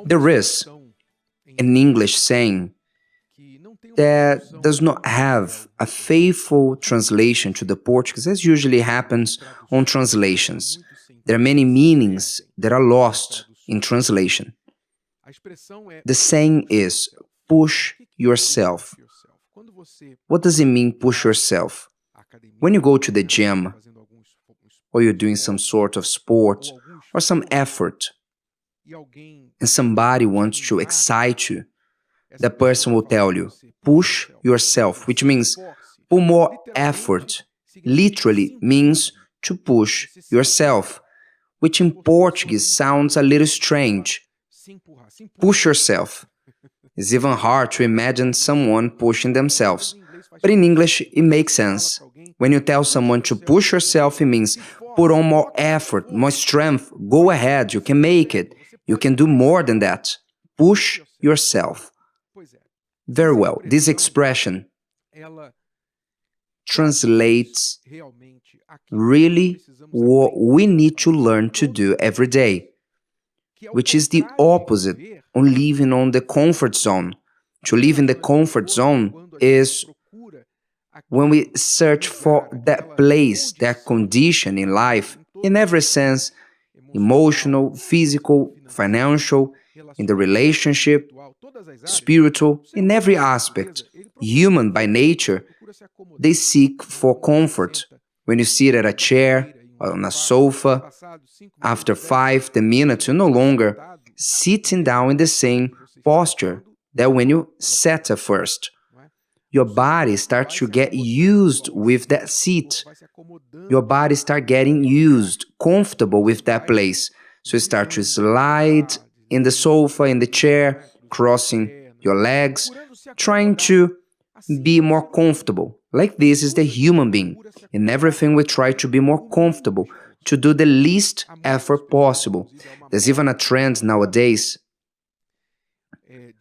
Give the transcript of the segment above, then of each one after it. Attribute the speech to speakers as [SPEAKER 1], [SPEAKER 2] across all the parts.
[SPEAKER 1] There is an English saying that does not have a faithful translation to the Portuguese, as usually happens on translations. There are many meanings that are lost in translation. The saying is, push yourself. What does it mean, push yourself? When you go to the gym, or you're doing some sort of sport, or some effort, and somebody wants to excite you, the person will tell you, push yourself, which means put more effort. Literally means to push yourself, which in Portuguese sounds a little strange. Push yourself. It's even hard to imagine someone pushing themselves. But in English, it makes sense. When you tell someone to push yourself, it means put on more effort, more strength. Go ahead, you can make it. You can do more than that. Push yourself. Very well, this expression translates really what we need to learn to do every day, which is the opposite on living on the comfort zone. To live in the comfort zone is when we search for that place, that condition in life, in every sense, emotional, physical, financial, in the relationship, spiritual, in every aspect. Human by nature, they seek for comfort. When you sit at a chair or on a sofa, after 5-10 minutes, you're no longer sitting down in the same posture that when you sat at first. Your body starts to get used with that seat. Your body starts getting used, comfortable with that place. So you start to slide in the sofa, in the chair, crossing your legs, trying to be more comfortable. Like this is the human being. In everything we try to be more comfortable, to do the least effort possible. There's even a trend nowadays,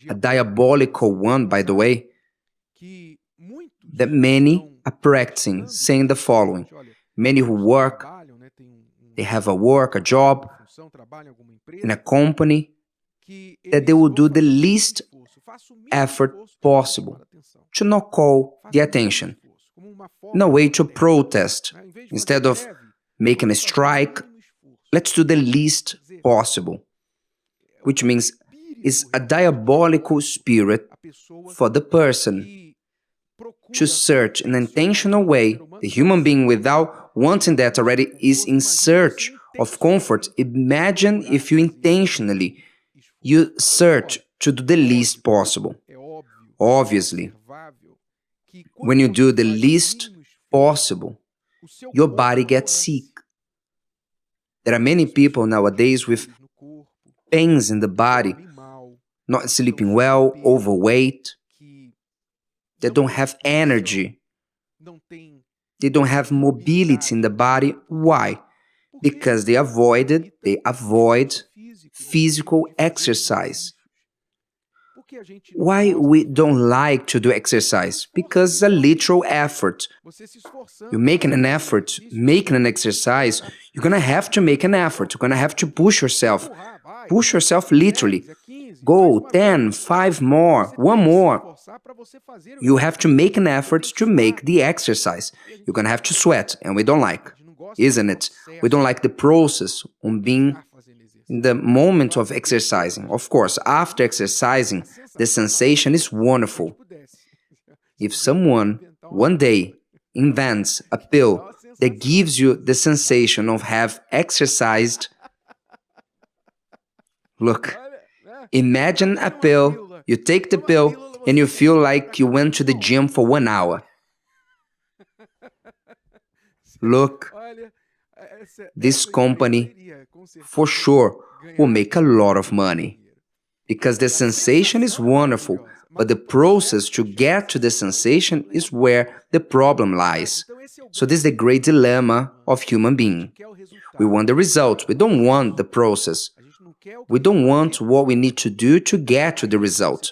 [SPEAKER 1] a diabolical one, by the way, that many are practicing, saying the following. Many who work, they have a job, in a company, that they will do the least effort possible to not call the attention, in a way to protest. Instead of making a strike, let's do the least possible, which means it's a diabolical spirit for the person to search in an intentional way. The human being, without wanting that already, is in search of comfort. Imagine if you intentionally search to do the least possible. Obviously, when you do the least possible, your body gets sick. There are many people nowadays with pains in the body, not sleeping well, overweight. They don't have energy. They don't have mobility in the body. Why? Because they avoid physical exercise. Why we don't like to do exercise? Because it's a literal effort. You're making an effort, making an exercise, you're going to have to make an effort. You're going to have to push yourself. Push yourself literally. Go 10, 5 more, 1 more. You have to make an effort to make the exercise. You're going to have to sweat, and we don't like, isn't it? We don't like the process on being in the moment of exercising. Of course, after exercising, the sensation is wonderful. If someone one day invents a pill that gives you the sensation of have exercised, look, imagine a pill, you take the pill, and you feel like you went to the gym for 1 hour. Look, this company, for sure, will make a lot of money. Because the sensation is wonderful, but the process to get to the sensation is where the problem lies. So this is the great dilemma of human being. We want the result, we don't want the process. We don't want what we need to do to get to the result.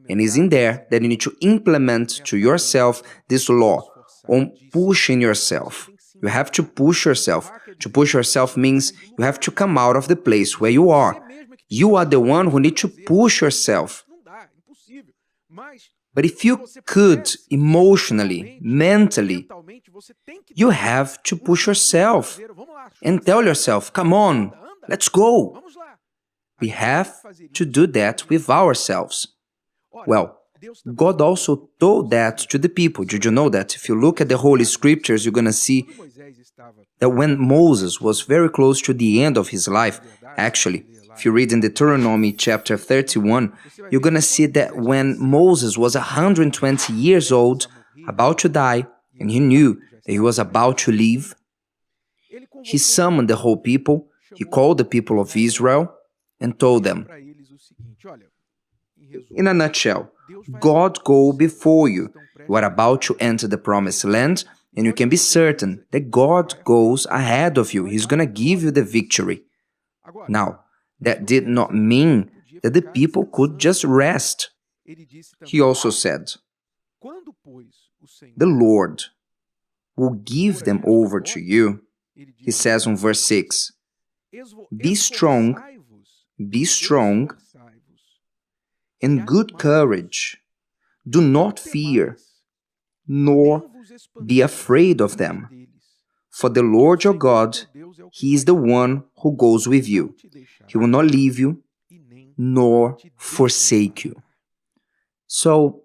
[SPEAKER 1] And it's in there that you need to implement to yourself this law on pushing yourself. You have to push yourself. To push yourself means you have to come out of the place where you are. You are the one who needs to push yourself. But if you could, emotionally, mentally, you have to push yourself and tell yourself, come on, let's go. We have to do that with ourselves. Well, God also told that to the people. Did you know that? If you look at the Holy Scriptures, you're going to see that when Moses was very close to the end of his life, actually, if you read in Deuteronomy chapter 31, you're going to see that when Moses was 120 years old, about to die, and he knew that he was about to leave, he summoned the whole people, he called the people of Israel, and told them, in a nutshell, God go before you. You are about to enter the promised land, and you can be certain that God goes ahead of you. He's going to give you the victory. Now, that did not mean that the people could just rest. He also said, the Lord will give them over to you. He says in verse 6, be strong, and good courage. Do not fear, nor be afraid of them. For the Lord your God, He is the one who goes with you. He will not leave you, nor forsake you. So,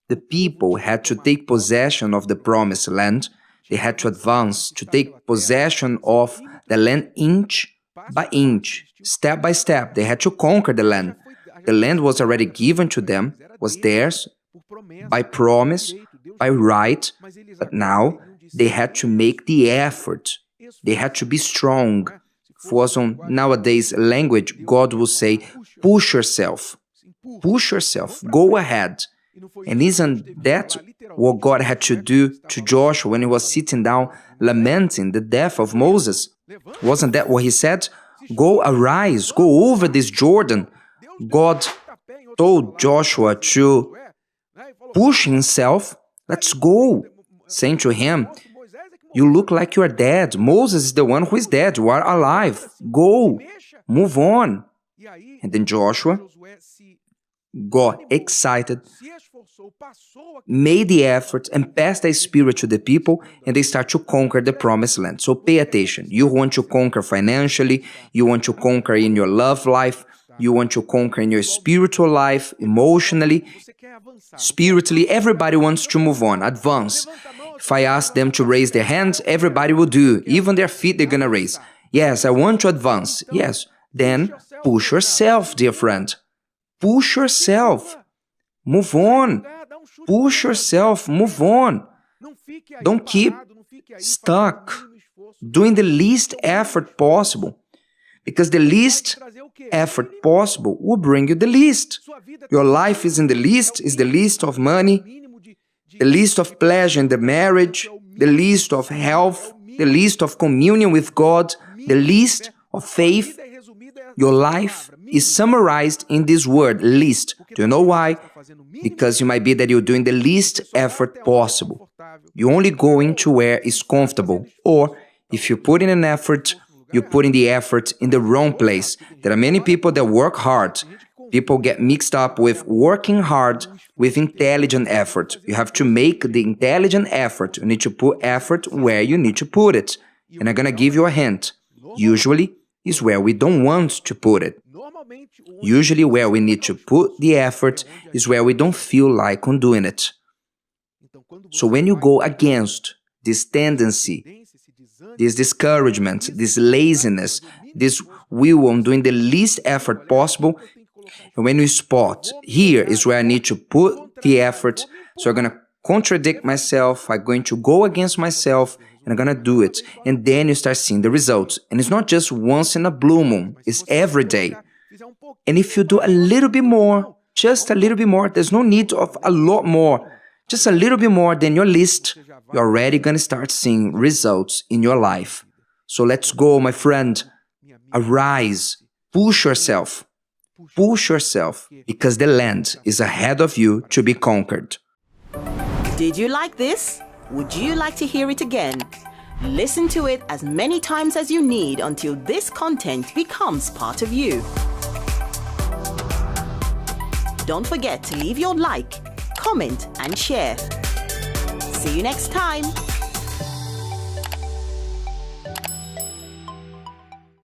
[SPEAKER 1] the people had to take possession of the promised land. They had to advance, to take possession of the land inch by inch, step by step. They had to conquer the land. The land was already given to them, was theirs, by promise, by right, but now they had to make the effort. They had to be strong. For us on nowadays language, God will say, push yourself. Push yourself. Go ahead. And isn't that what God had to do to Joshua when he was sitting down lamenting the death of Moses? Wasn't that what he said? Go, arise, go over this Jordan. God told Joshua to push himself. Let's go. Saying to him, you look like you are dead. Moses is the one who is dead. You are alive. Go. Move on. And then Joshua got excited, made the effort, and passed the Spirit to the people, and they start to conquer the promised land. So pay attention. You want to conquer financially, you want to conquer in your love life, you want to conquer in your spiritual life, emotionally, spiritually. Everybody wants to move on, advance. If I ask them to raise their hands, everybody will do. Even their feet they're going to raise. Yes, I want to advance. Yes. Then push yourself, dear friend. Push yourself. Move on. Push yourself. Move on. Don't keep stuck doing the least effort possible. Because the least effort possible will bring you the least. Your life is in the least of money, the least of pleasure in the marriage, the least of health, the least of communion with God, the least of faith. Your life is summarized in this word, least. Do you know why? Because you might be that you're doing the least effort possible. You're only going to where it's comfortable. Or if you put in an effort, you're putting the effort in the wrong place. There are many people that work hard. People get mixed up with working hard with intelligent effort. You have to make the intelligent effort. You need to put effort where you need to put it. And I'm going to give you a hint. Usually, is where we don't want to put it. Usually where we need to put the effort is where we don't feel like on doing it. So when you go against this tendency, this discouragement, this laziness, this will on doing the least effort possible, and when you spot, here is where I need to put the effort, so I'm going to contradict myself, I'm going to go against myself, and I'm going to do it. And then you start seeing the results. And it's not just once in a blue moon, it's every day. And if you do a little bit more, just a little bit more, there's no need of a lot more, just a little bit more than your list, you're already going to start seeing results in your life. So let's go, my friend. Arise. Push yourself. Push yourself, because the land is ahead of you to be conquered.
[SPEAKER 2] Did you like this? Would you like to hear it again? Listen to it as many times as you need until this content becomes part of you. Don't forget to leave your like, comment, and share. See you next time.